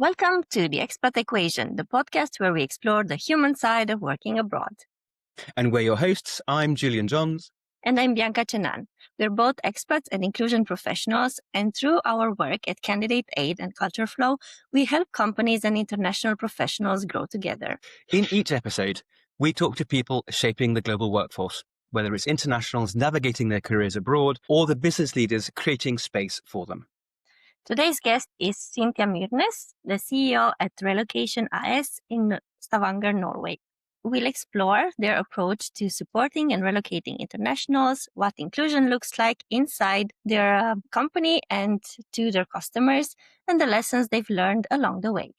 Welcome to the Expat Equation, the podcast where we explore the human side of working abroad. And we're your hosts. I'm Julian Johns. And I'm Bianca Chenan. We're both expats and inclusion professionals, and through our work at Candidate Aid and Culture Flow, we help companies and international professionals grow together. In each episode, we talk to people shaping the global workforce, whether it's internationals navigating their careers abroad or the business leaders creating space for them. Today's guest is Cynthia Myrnes, the CEO at Relocation AS in Stavanger, Norway. We'll explore their approach to supporting and relocating internationals, what inclusion looks like inside their company and to their customers, and the lessons they've learned along the way.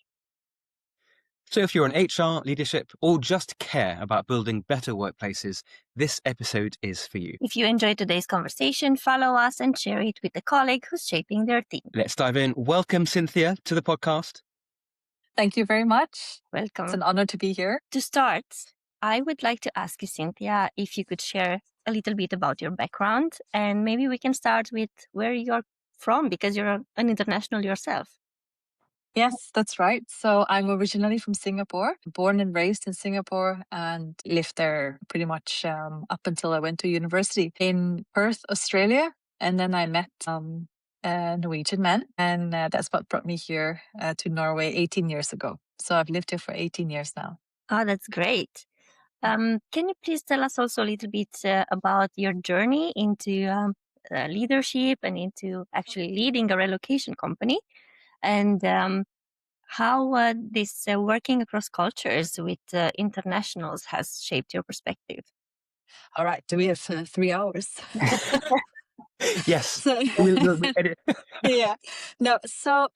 So if you're in HR, leadership, or just care about building better workplaces, this episode is for you. If you enjoyed today's conversation, follow us and share it with a colleague who's shaping their team. Let's dive in. Welcome, Cynthia, to the podcast. Thank you very much. Welcome. It's an honor to be here. To start, I would like to ask you, Cynthia, if you could share a little bit about your background, and maybe we can start with where you're from, because you're an international yourself. Yes, that's right. So I'm originally from Singapore, born and raised in Singapore, and lived there pretty much up until I went to university in Perth, Australia. And then I met a Norwegian man, and that's what brought me here to Norway 18 years ago. So I've lived here for 18 years now. Oh, that's great. Can you please tell us also a little bit about your journey into leadership and into actually leading a relocation company, and how this working across cultures with internationals has shaped your perspective? All right. Do we have 3 hours? Yes. So, We'll edit. yeah. No. So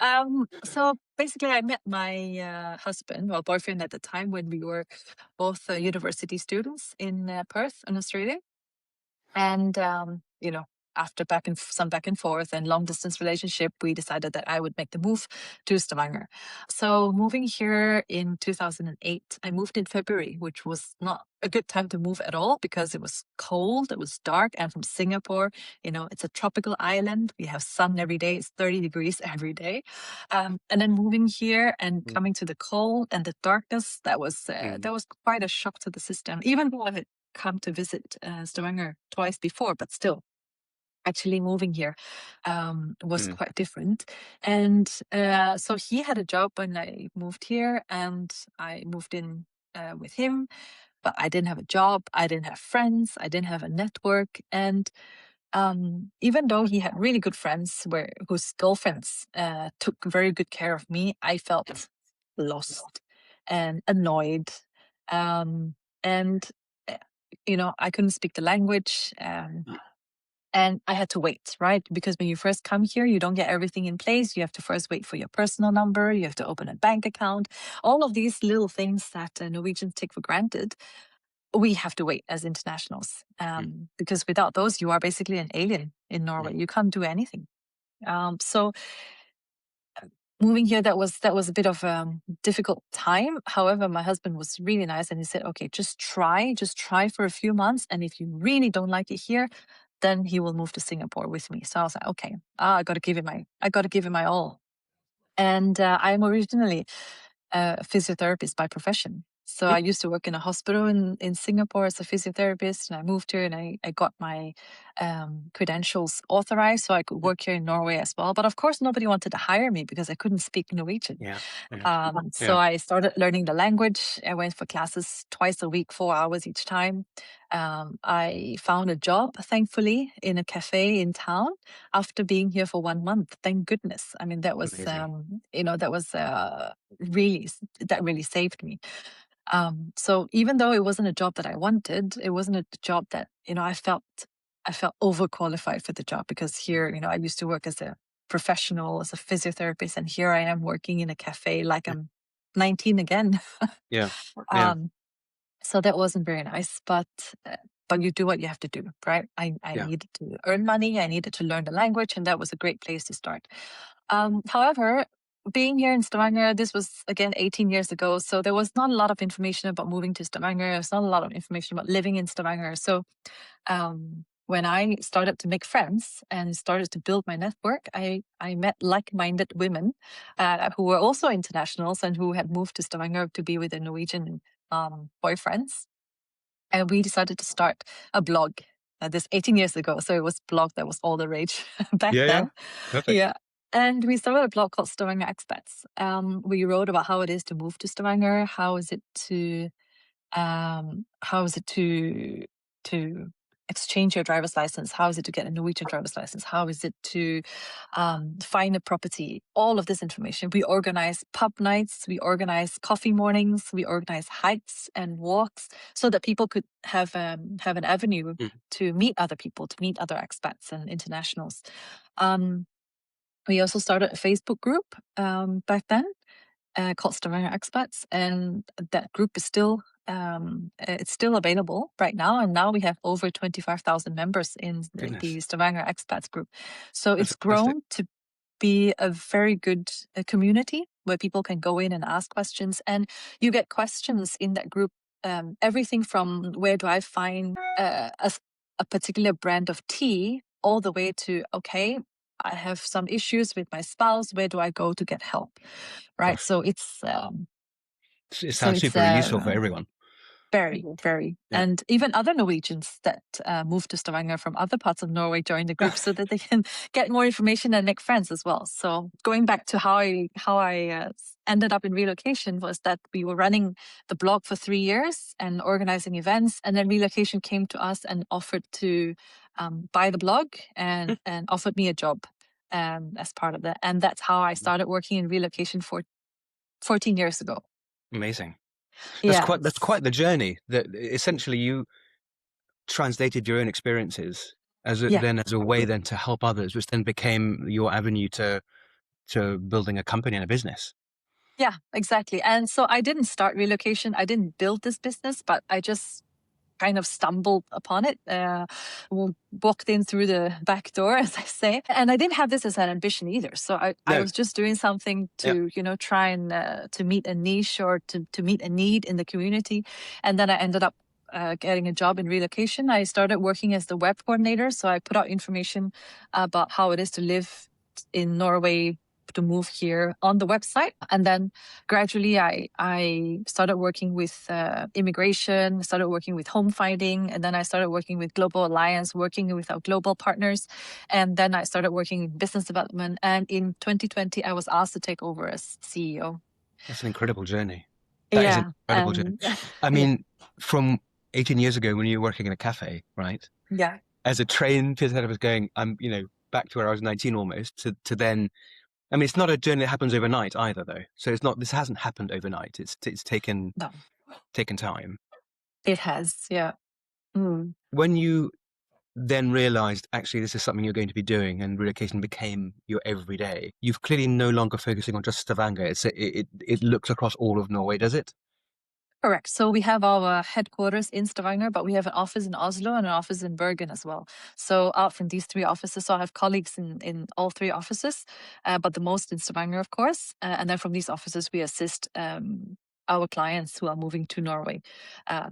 basically, I met my husband, well, boyfriend at the time, when we were both university students in Perth, in Australia, and after some back and forth and long distance relationship, we decided that I would make the move to Stavanger. So moving here in 2008, I moved in February, which was not a good time to move at all because it was cold, it was dark. And from Singapore, it's a tropical island. We have sun every day. It's 30 degrees every day. And then moving here and coming to the cold and the darkness, that was quite a shock to the system, even though I had come to visit Stavanger twice before, but still. Actually moving here was quite different. And so he had a job when I moved here, and I moved in with him, but I didn't have a job. I didn't have friends. I didn't have a network. And even though he had really good friends whose girlfriends took very good care of me, I felt lost and annoyed. And I couldn't speak the language. And I had to wait, right? Because when you first come here, you don't get everything in place. You have to first wait for your personal number. You have to open a bank account. All of these little things that Norwegians take for granted, we have to wait as internationals. Because without those, you are basically an alien in Norway. You can't do anything. So moving here, that was a bit of a difficult time. However, my husband was really nice, and he said, okay, just try for a few months. And if you really don't like it here, then he will move to Singapore with me. So I was like, okay, I got to give it my all. And I'm originally a physiotherapist by profession. So I used to work in a hospital in Singapore as a physiotherapist, and I moved here and I got my credentials authorized so I could work here in Norway as well. But of course, nobody wanted to hire me because I couldn't speak Norwegian. So I started learning the language. I went for classes twice a week, 4 hours each time. I found a job, thankfully, in a cafe in town after being here for 1 month. Thank goodness. I mean, that was, that really saved me. So even though it wasn't a job that I wanted, it wasn't a job that, I felt overqualified for the job, because here, I used to work as a professional, as a physiotherapist, and here I am working in a cafe like I'm 19 again. Yeah. So that wasn't very nice, but you do what you have to do, right? I needed to earn money. I needed to learn the language, and that was a great place to start. However, being here in Stavanger, this was again 18 years ago, so there was not a lot of information about moving to Stavanger. There's not a lot of information about living in Stavanger. So when I started to make friends and started to build my network, I met like-minded women who were also internationals and who had moved to Stavanger to be with their Norwegian boyfriends. And we decided to start a blog. This 18 years ago. So it was blog that was all the rage back then. Perfect. Yeah. And we started a blog called Stavanger Expats. We wrote about how it is to move to Stavanger, how is it to exchange your driver's license, how is it to get a Norwegian driver's license, how is it to find a property, all of this information. We organize pub nights, we organize coffee mornings, we organize hikes and walks so that people could have an avenue to meet other people, to meet other expats and internationals. We also started a Facebook group back then called Stavanger Expats, and that group is still it's still available right now. And now we have over 25,000 members in the Stavanger Expats group. So it's grown to be a very good community where people can go in and ask questions, and you get questions in that group. Everything from where do I find a particular brand of tea, all the way to, okay, I have some issues with my spouse, where do I go to get help? Right. So it sounds super useful for everyone. Very, very. Yeah. And even other Norwegians that moved to Stavanger from other parts of Norway join the group so that they can get more information and make friends as well. So going back to how I ended up in relocation was that we were running the blog for 3 years and organizing events. And then relocation came to us and offered to buy the blog and offered me a job as part of that. And that's how I started working in relocation 14 years ago. Amazing. That's quite the journey. That essentially you translated your own experiences as a way then to help others, which then became your avenue to building a company and a business. Yeah, exactly. And so I didn't start relocation. I didn't build this business, but I just kind of stumbled upon it, walked in through the back door, as I say. And I didn't have this as an ambition either. So I was just doing something to, try and to meet a niche or to meet a need in the community. And then I ended up getting a job in relocation. I started working as the web coordinator. So I put out information about how it is to live in Norway, to move here on the website. And then gradually I started working with immigration, started working with home finding, and then I started working with Global Alliance, working with our global partners. And then I started working in business development. And in 2020, I was asked to take over as CEO. That's an incredible journey. That is an incredible journey. I mean, from 18 years ago when you were working in a cafe, right? Yeah. As a trained physiotherapist going, I'm, back to where I was 19 almost, to then, I mean, it's not a journey that happens overnight either, though. So this hasn't happened overnight. It's taken time. It has, yeah. When you then realized, actually, this is something you're going to be doing, and relocation became your everyday, you've clearly no longer focusing on just Stavanger. It looks across all of Norway, does it? Correct. So we have our headquarters in Stavanger, but we have an office in Oslo and an office in Bergen as well. So out from these 3 offices, so I have colleagues in all 3 offices, but the most in Stavanger, of course. And then from these offices, we assist our clients who are moving to Norway.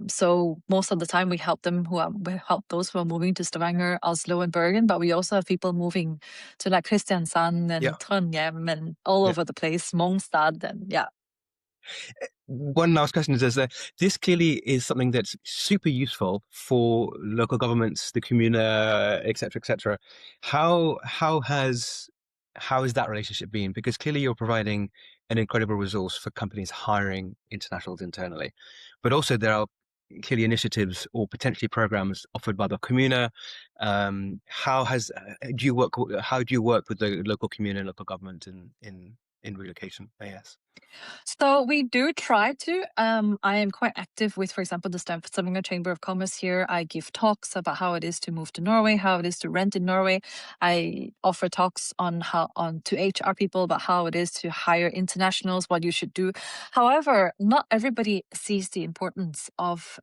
So most of the time we help those who are moving to Stavanger, Oslo and Bergen, but we also have people moving to like Kristiansand and Trondheim and all over the place, Mongstad and One last question is this clearly is something that's super useful for local governments, the commune, et cetera, How has that relationship been? Because clearly you're providing an incredible resource for companies hiring internationals internally, but also there are clearly initiatives or potentially programs offered by the commune. How do you work with the local commune and local government in relocation AS? So we do try to. I am quite active with, for example, the Stavanger Chamber of Commerce here. I give talks about how it is to move to Norway, how it is to rent in Norway. I offer talks to HR people about how it is to hire internationals, what you should do. However, not everybody sees the importance of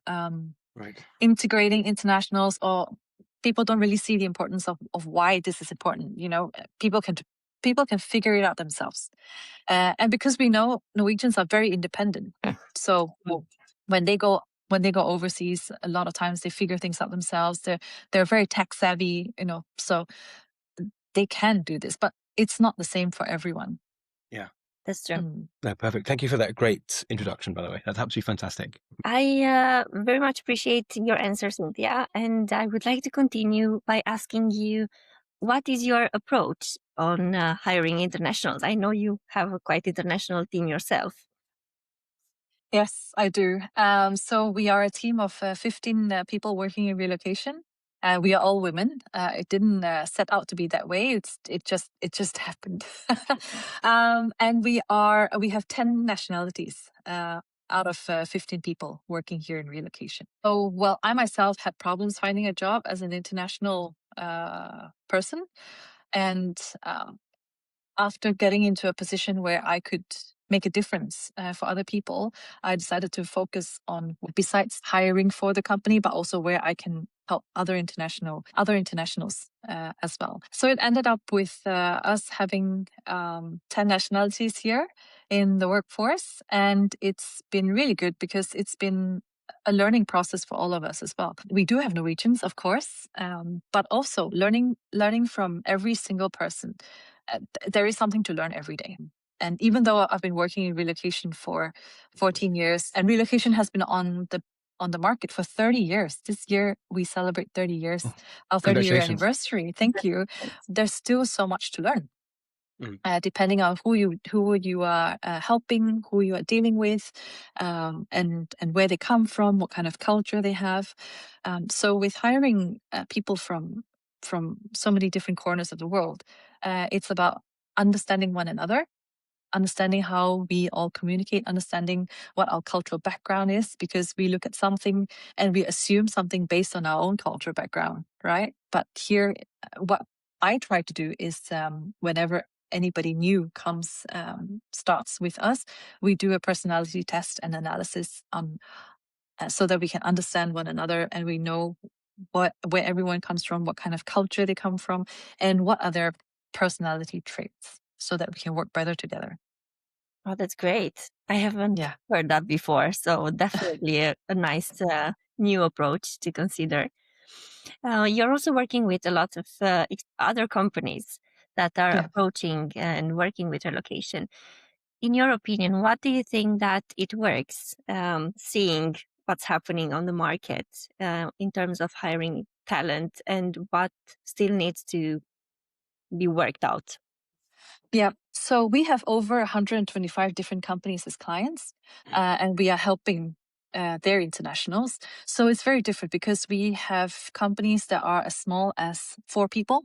integrating internationals, or people don't really see the importance of why this is important. People can figure it out themselves. And because we know Norwegians are very independent. So when when they go overseas, a lot of times they figure things out themselves. They're very tech savvy, so they can do this, but it's not the same for everyone. Yeah. That's true. No, perfect. Thank you for that great introduction, by the way. That's absolutely fantastic. I very much appreciate your answer, Cynthia, and I would like to continue by asking you, what is your approach on hiring internationals? I know you have a quite international team yourself. Yes, I do. So we are a team of 15 people working in relocation. We are all women. It didn't set out to be that way. It just happened. And we have 10 nationalities out of 15 people working here in relocation. So, well, I myself had problems finding a job as an international person, and after getting into a position where I could make a difference for other people, I decided to focus on, besides hiring for the company, but also where I can help other internationals as well. So it ended up with us having 10 nationalities here in the workforce, and it's been really good because it's been a learning process for all of us as well. We do have Norwegians, of course, but also learning from every single person. There is something to learn every day. And even though I've been working in relocation for 14 years, and relocation has been on the market for 30 years. This year we celebrate 30 years, our 30-year Congratulations. anniversary. Thank you. There's still so much to learn. Depending on who you are helping, who you are dealing with, and where they come from, what kind of culture they have. So with hiring people from so many different corners of the world, it's about understanding one another, understanding how we all communicate, understanding what our cultural background is, because we look at something and we assume something based on our own cultural background, right? But here, what I try to do is whenever anybody new starts with us, we do a personality test and analysis so that we can understand one another and we know where everyone comes from, what kind of culture they come from, and what are their personality traits, so that we can work better together. Oh, that's great. I haven't heard that before. So definitely a nice new approach to consider. You're also working with a lot of other companies that are approaching and working with relocation. In your opinion, what do you think that it works, seeing what's happening on the market in terms of hiring talent, and what still needs to be worked out? Yeah. So we have over 125 different companies as clients, and we are helping their internationals. So it's very different because we have companies that are as small as 4 people,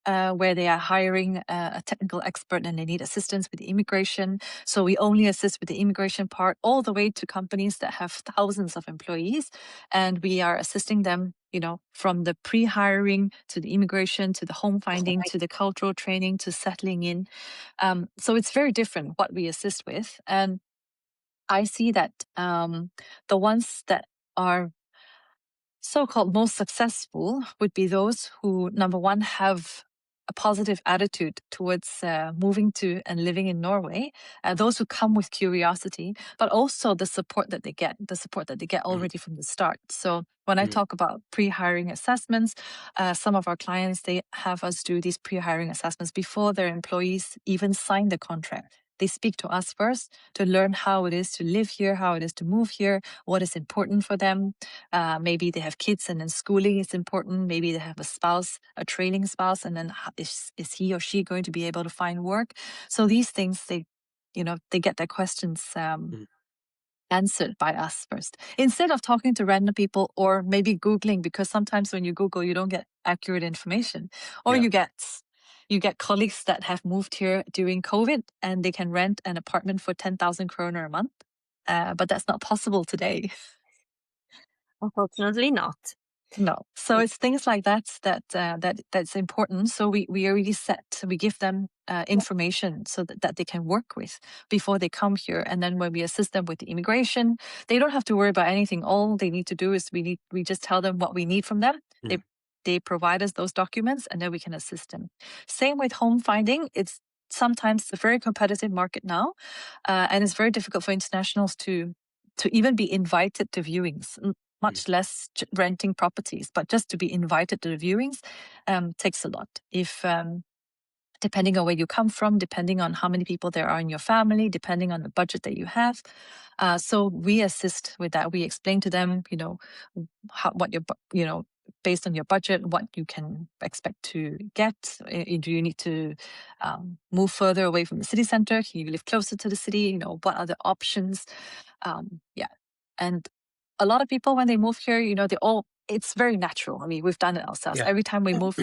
where they are hiring a technical expert and they need assistance with the immigration. So we only assist with the immigration part, all the way to companies that have thousands of employees. And we are assisting them, from the pre-hiring to the immigration, to the home finding, to the cultural training, to settling in. So it's very different what we assist with. And I see that the ones that are so-called most successful would be those who, number one, have a positive attitude towards moving to and living in Norway, those who come with curiosity, but also the support that they get already from the start. So when I talk about pre-hiring assessments, some of our clients, they have us do these pre-hiring assessments before their employees even sign the contract. They speak to us first to learn how it is to live here, how it is to move here, what is important for them. Maybe they have kids and then schooling is important. Maybe they have a spouse, a trailing spouse, and then is he or she going to be able to find work? So these things, they get their questions answered by us first, instead of talking to random people or maybe Googling, because sometimes when you Google, you don't get accurate information, or you get colleagues that have moved here during COVID and they can rent an apartment for 10,000 kroner a month. But that's not possible today. Unfortunately not. No. So it's things like that's important. So we already we give them information so that they can work with before they come here. And then when we assist them with the immigration, they don't have to worry about anything. All they need to do is we just tell them what we need from them. They provide us those documents, and then we can assist them. Same with home finding. It's sometimes a very competitive market now, and it's very difficult for internationals to to even be invited to viewings, much less renting properties, but just to be invited to the viewings takes a lot. If depending on where you come from, depending on how many people there are in your family, depending on the budget that you have. So we assist with that. We explain to them, what your, based on your budget, what you can expect to get. Do you need to move further away from the city center? Can you live closer to the city? What are the options? Yeah. And a lot of people, when they move here, it's very natural. I mean, we've done it ourselves. Yeah. Every time we move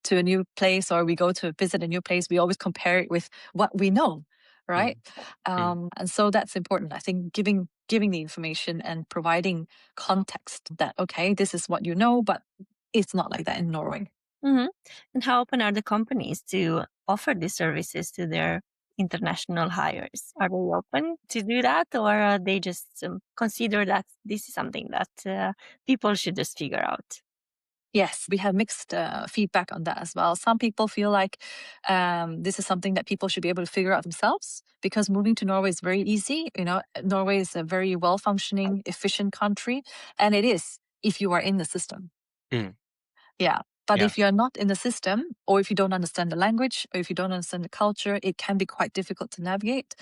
to a new place or we go to visit a new place, we always compare it with what we know, right? And so that's important. I think giving the information and providing context that, okay, this is what you know, but it's not like that in Norway. Mm-hmm. And how open are the companies to offer these services to their international hires? Are they open to do that, or they just consider that this is something that people should just figure out? Yes, we have mixed feedback on that as well. Some people feel like this is something that people should be able to figure out themselves because moving to Norway is very easy. Norway is a very well-functioning, efficient country, and it is if you are in the system. Yeah. But if you're not in the system, or if you don't understand the language, or if you don't understand the culture, it can be quite difficult to navigate.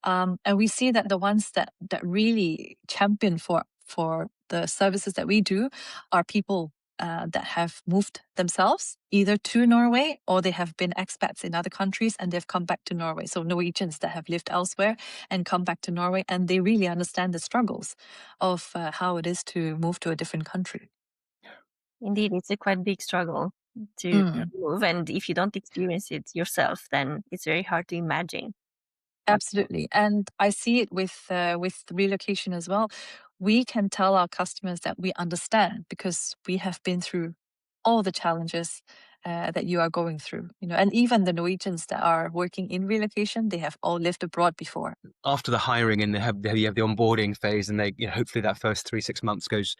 And we see that the ones that really champion for the services that we do are people that have moved themselves either to Norway or they have been expats in other countries and they've come back to Norway. So Norwegians that have lived elsewhere and come back to Norway, and they really understand the struggles of how it is to move to a different country. Indeed, it's a quite big struggle to move, and if you don't experience it yourself, then it's very hard to imagine. Absolutely, and I see it with relocation as well. We can tell our customers that we understand because we have been through all the challenges that you are going through. And even the Norwegians that are working in relocation, they have all lived abroad before. After the hiring and you have the onboarding phase, and they hopefully that first 3-6 months goes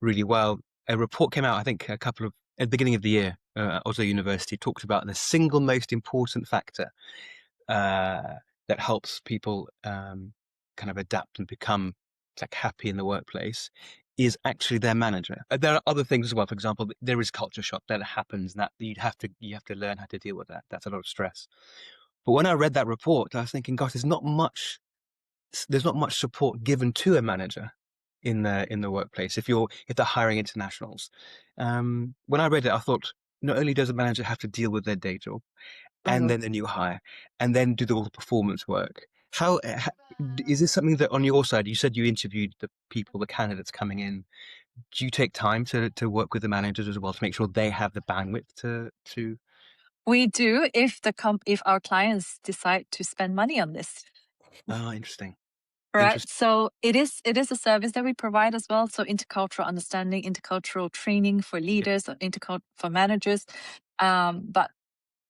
really well. A report came out, I think, at the beginning of the year. Oslo University talked about the single most important factor that helps people kind of adapt and become happy in the workplace is actually their manager. There are other things as well. For example, there is culture shock that happens, and that you have to learn how to deal with that. That's a lot of stress. But when I read that report, I was thinking, gosh, there's not much support given to a manager in the workplace if they're hiring internationals. When I read it, I thought, not only does a manager have to deal with their day job and then the new hire and then do all the performance work, how is this something that on your side, you said you interviewed the candidates coming in, do you take time to work with the managers as well to make sure they have the bandwidth to We do if our clients decide to spend money on this. Interesting. Right. So it is a service that we provide as well. So intercultural understanding, intercultural training for leaders, for managers. But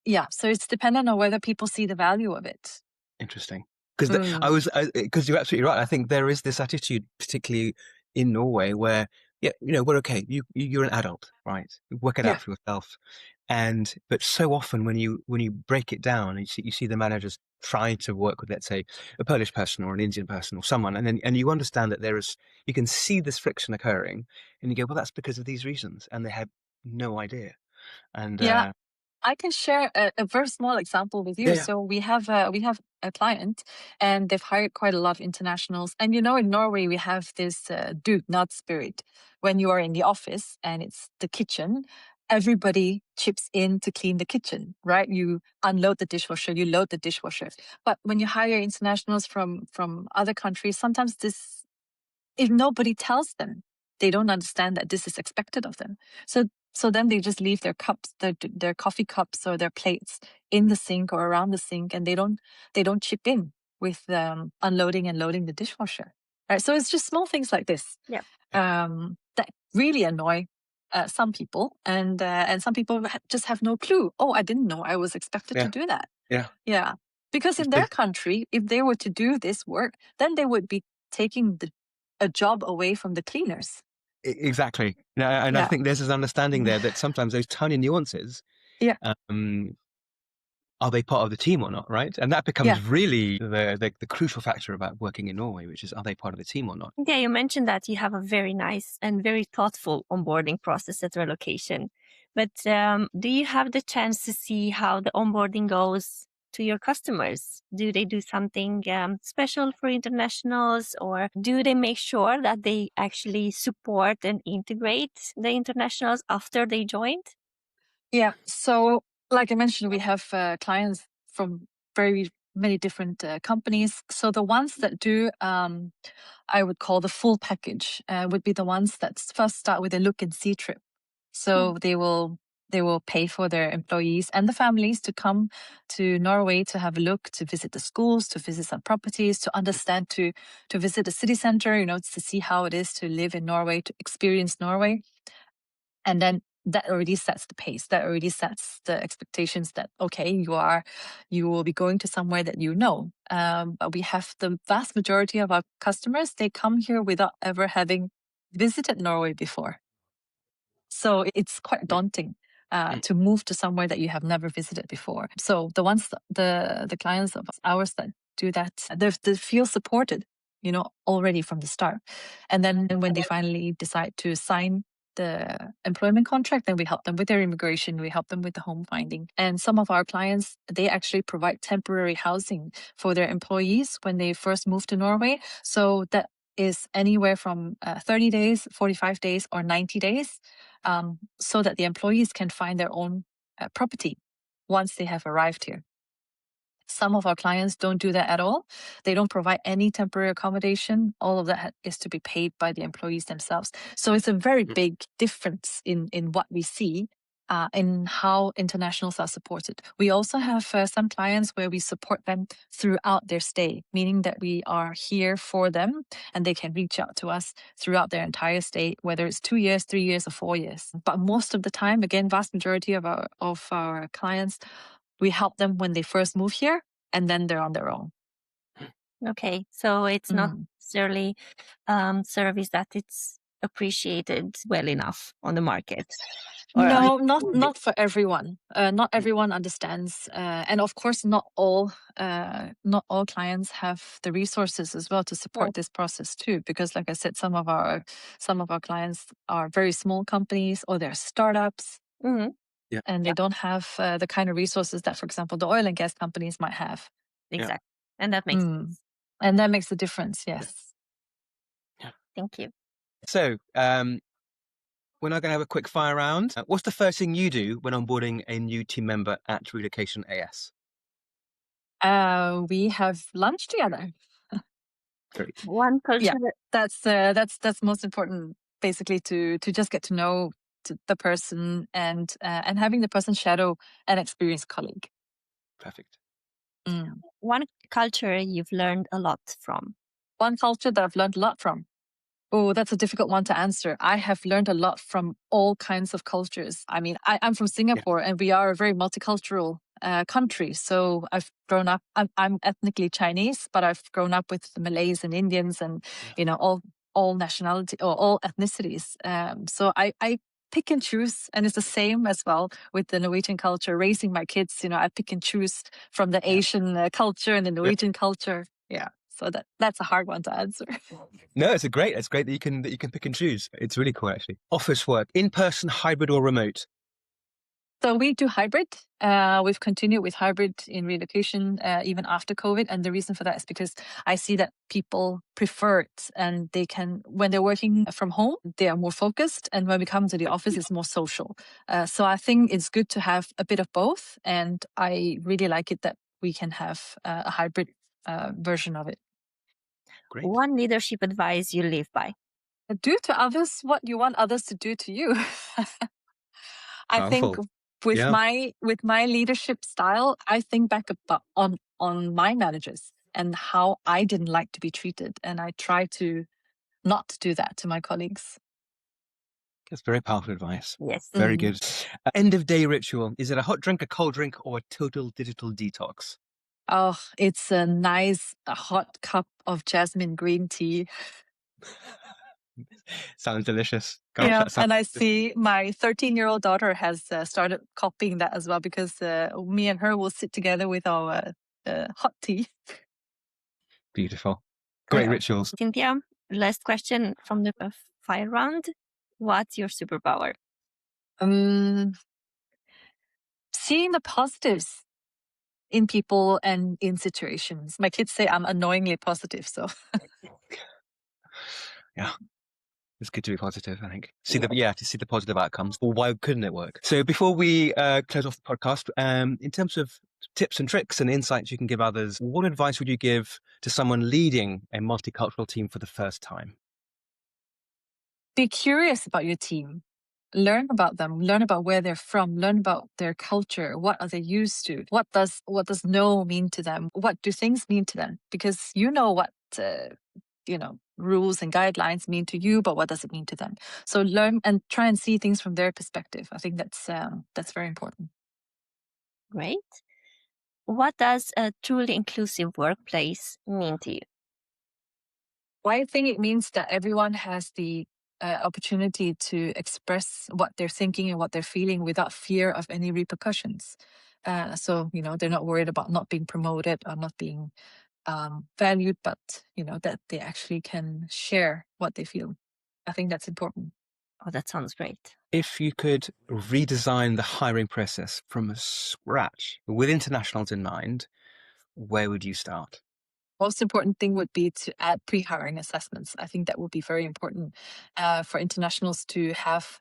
yeah, so it's dependent on whether people see the value of it. Interesting. Because you're absolutely right. I think there is this attitude, particularly in Norway, where we're okay. You're an adult, right? Work it out for yourself. But so often when you break it down, you see the managers trying to work with, let's say, a Polish person or an Indian person or someone, and you understand that you can see this friction occurring, and you go, well, that's because of these reasons, and they have no idea. And I can share a very small example with you. So we have a client, and they've hired quite a lot of internationals. And in Norway we have this dugnad spirit. When you are in the office and it's the kitchen, everybody chips in to clean the kitchen, right? You unload the dishwasher, you load the dishwasher. But when you hire internationals from other countries, sometimes if nobody tells them, they don't understand that this is expected of them. So then they just leave their cups, their coffee cups or their plates in the sink or around the sink, and they don't chip in with unloading and loading the dishwasher. Right? So it's just small things like this that really annoy some people, and some people just have no clue. Oh, I didn't know I was expected to do that. Yeah. Because in their country, if they were to do this work, then they would be taking a job away from the cleaners. Exactly. I think there's this understanding there that sometimes those tiny nuances are they part of the team or not, right? And that becomes Yeah. really the crucial factor about working in Norway, which is, are they part of the team or not? Yeah, you mentioned that you have a very nice and very thoughtful onboarding process at relocation. But do you have the chance to see how the onboarding goes to your customers? Do they do something special for internationals, or do they make sure that they actually support and integrate the internationals after they joined? Yeah. So, like I mentioned, we have clients from very many different companies. So the ones that do, I would call the full package, would be the ones that first start with a look and see trip. So they will pay for their employees and the families to come to Norway to have a look, to visit the schools, to visit some properties, to understand, to visit the city center, to see how it is to live in Norway, to experience Norway. And then that already sets the pace. That already sets the expectations that, okay, you will be going to somewhere that you know. But we have the vast majority of our customers, they come here without ever having visited Norway before. So it's quite daunting to move to somewhere that you have never visited before. So the clients of ours that do that, they feel supported, already from the start. And then when they finally decide to sign the employment contract, then we help them with their immigration, we help them with the home finding. And some of our clients, they actually provide temporary housing for their employees when they first move to Norway. So that is anywhere from 30 days, 45 days, or 90 days, so that the employees can find their own property once they have arrived here. Some of our clients don't do that at all. They don't provide any temporary accommodation. All of that is to be paid by the employees themselves. So it's a very big difference in what we see in how internationals are supported. We also have some clients where we support them throughout their stay, meaning that we are here for them and they can reach out to us throughout their entire stay, whether it's 2 years, 3 years, or 4 years. But most of the time, again, vast majority of our clients, we help them when they first move here, and then they're on their own. Okay, so it's not necessarily service that it's appreciated well enough on the market. No, not for everyone. Not everyone understands, and of course, not all clients have the resources as well to support this process too. Because, like I said, some of our clients are very small companies or they're startups, and they don't have the kind of resources that, for example, the oil and gas companies might have. Exactly, and that makes sense. And that makes a difference. Yes. Thank you. So, we're now going to have a quick fire round. What's the first thing you do when onboarding a new team member at Relocation AS? We have lunch together. Great. One culture. Yeah, that's most important. Basically, to just get to know the person and having the person shadow an experienced colleague. Perfect. One culture you've learned a lot from. One culture that I've learned a lot from. Oh, that's a difficult one to answer. I have learned a lot from all kinds of cultures. I mean, I'm from Singapore, and we are a very multicultural country. So I've grown up. I'm ethnically Chinese, but I've grown up with Malays and Indians, and all nationality or all ethnicities. So I pick and choose, and it's the same as well with the Norwegian culture. Raising my kids, I pick and choose from the Asian culture and the Norwegian culture. Yeah. So that's a hard one to answer. No, it's great that you can pick and choose. It's really cool, actually. Office work, in-person, hybrid, or remote? So we do hybrid. We've continued with hybrid in relocation even after COVID. And the reason for that is because I see that people prefer it, and they can, when they're working from home, they are more focused. And when we come to the office, it's more social. So I think it's good to have a bit of both. And I really like it that we can have a hybrid version of it. Great. One leadership advice you live by. Do to others what you want others to do to you. I think with my leadership style, I think back about on my managers and how I didn't like to be treated, and I try to not do that to my colleagues. That's very powerful advice. Yes. Very good. End of day ritual. Is it a hot drink, a cold drink, or a total digital detox? Oh, it's a nice hot cup of jasmine green tea. Sounds delicious. Gosh, Yeah, that sounds and I see my 13-year-old daughter has started copying that as well because me and her will sit together with our hot tea. beautiful. Great Yeah. rituals. Cynthia, last question from the fire round. What's your superpower? Seeing the positives in people and in situations. My kids say I'm annoyingly positive, so Yeah. It's good to be positive, I think. To see the positive outcomes. Well, why couldn't it work? So before we close off the podcast, in terms of tips and tricks and insights you can give others, what advice would you give to someone leading a multicultural team for the first time? be curious about your team. Learn about them, learn about where they're from, learn about their culture. What are they used to? What does no mean to them? What do things mean to them? Because you know what rules and guidelines mean to you, but what does it mean to them? So learn and try and see things from their perspective. I think that's very important. Great. What does a truly inclusive workplace mean to you? Well, I think it means that everyone has the opportunity to express what they're thinking and what they're feeling without fear of any repercussions. So they're not worried about not being promoted or not being valued, but that they actually can share what they feel. I think that's important. Oh, that sounds great. If you could redesign the hiring process from scratch with internationals in mind, where would you start? Most important thing would be to add pre-hiring assessments. I think that would be very important for internationals to have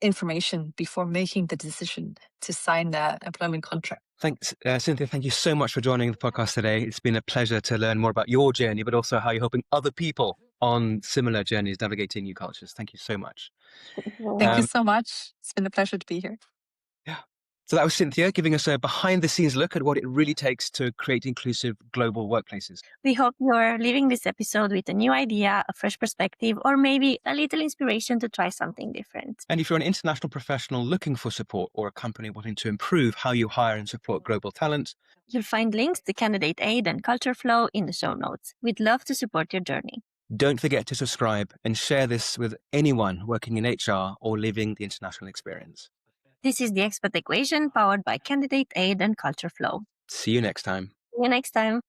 information before making the decision to sign the employment contract. Thanks, Cynthia. Thank you so much for joining the podcast today. It's been a pleasure to learn more about your journey, but also how you're helping other people on similar journeys navigating new cultures. Thank you so much. Thank you so much. It's been a pleasure to be here. Yeah. So that was Cynthia giving us a behind-the-scenes look at what it really takes to create inclusive global workplaces. We hope you're leaving this episode with a new idea, a fresh perspective, or maybe a little inspiration to try something different. And if you're an international professional looking for support or a company wanting to improve how you hire and support global talent, you'll find links to Candidate Aid and Culture Flow in the show notes. We'd love to support your journey. don't forget to subscribe and share this with anyone working in HR or living the international experience. This is the Expat Equation powered by Candidate Aid and Culture Flow. See you next time. See you next time.